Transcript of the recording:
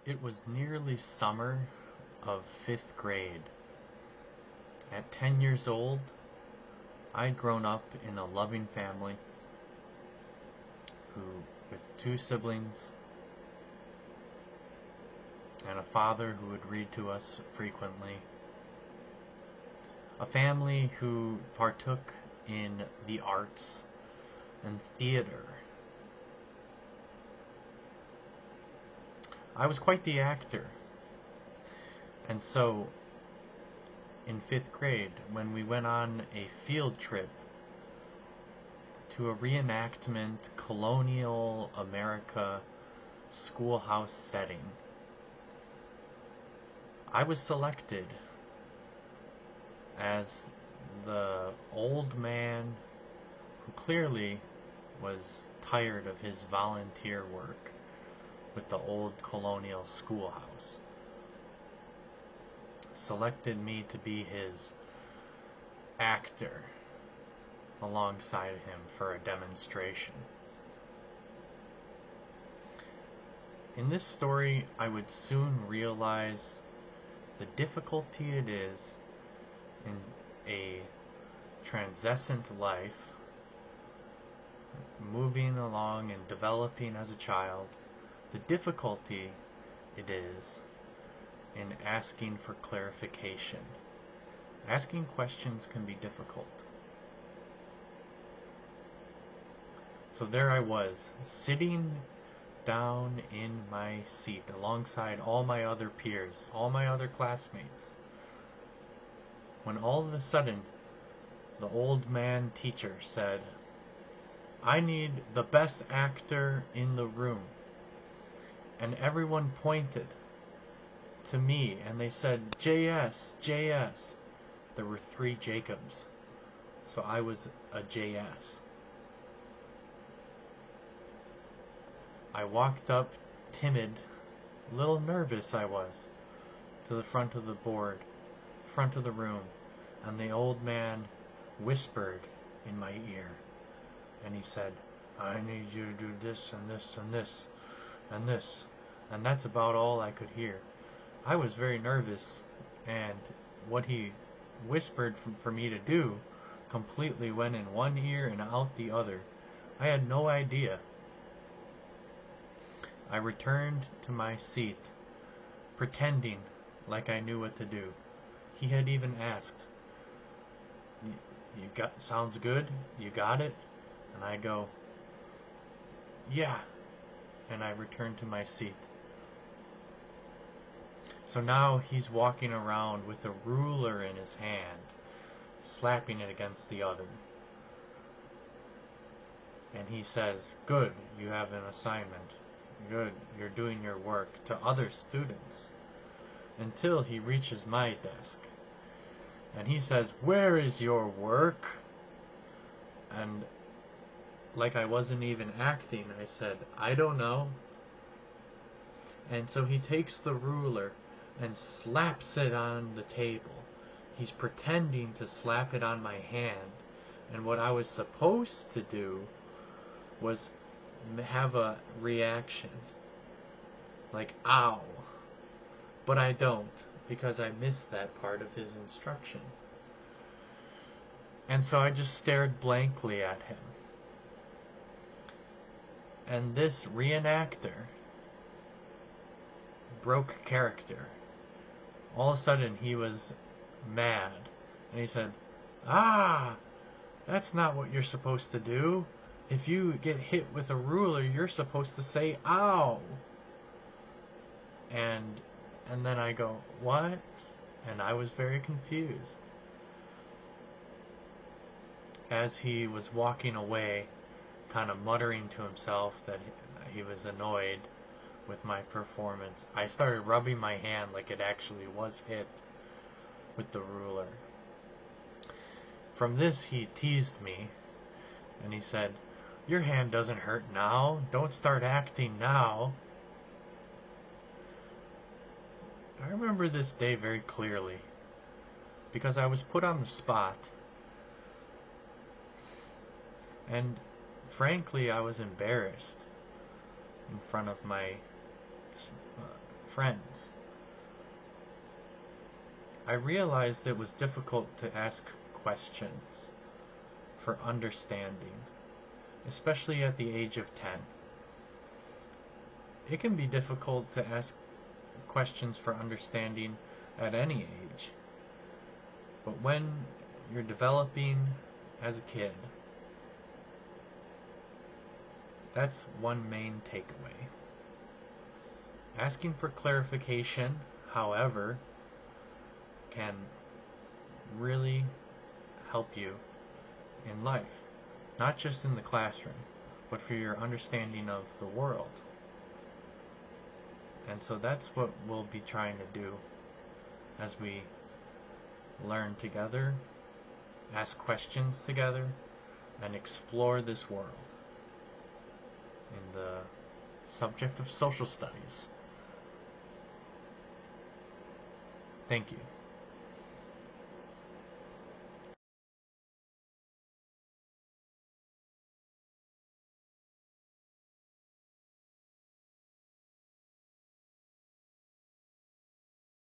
It was nearly summer of 5th grade. At 10 years old, I'd grown up in a loving family with 2 siblings and a father who would read to us frequently. A family who partook in the arts and theater. I was quite the actor. And so, in 5th grade, when we went on a field trip to a reenactment colonial America schoolhouse setting, I was selected as the old man who clearly was tired of his volunteer work with the old colonial schoolhouse. Selected me to be his actor alongside him for a demonstration. In this story, I would soon realize the difficulty it is in a transescent life, moving along and developing as a child, the difficulty it is in asking for clarification. Asking questions can be difficult. So there I was, sitting down in my seat alongside all my other peers, all my other classmates, when all of a sudden the old man teacher said, "I need the best actor in the room." And everyone pointed to me and they said, "JS, JS." There were 3 Jacobs, so I was a JS. I walked up, timid, a little nervous I was, to the front of the board, front of the room, and the old man whispered in my ear, and he said, "I need you to do this and this and this and this," and that's about all I could hear. I was very nervous, and what he whispered for me to do completely went in one ear and out the other. I had no idea. I returned to my seat, pretending like I knew what to do. He had even asked, sounds good? You got it?" And I go, "Yeah." And I returned to my seat. So now he's walking around with a ruler in his hand, slapping it against the other. And he says, "Good, you have an assignment. Good, you're doing your work," to other students. Until he reaches my desk. And he says, "Where is your work?" And like I wasn't even acting, I said, "I don't know." And so he takes the ruler and slaps it on the table. He's pretending to slap it on my hand. And what I was supposed to do was have a reaction. Like, "Ow." But I don't, because I missed that part of his instruction. And so I just stared blankly at him. And this reenactor broke character. All of a sudden he was mad. And he said, "Ah, that's not what you're supposed to do. If you get hit with a ruler, you're supposed to say, 'Ow.'" And then I go, "What?" And I was very confused. As he was walking away, kind of muttering to himself that he was annoyed with my performance, I started rubbing my hand like it actually was hit with the ruler. From this, he teased me, and he said, "Your hand doesn't hurt now. Don't start acting now." I remember this day very clearly, because I was put on the spot. And frankly, I was embarrassed in front of friends. I realized it was difficult to ask questions for understanding, especially at the age of 10. It can be difficult to ask questions for understanding at any age, but when you're developing as a kid, that's one main takeaway. Asking for clarification, however, can really help you in life, not just in the classroom, but for your understanding of the world. And so that's what we'll be trying to do as we learn together, ask questions together, and explore this world in the subject of social studies. Thank you.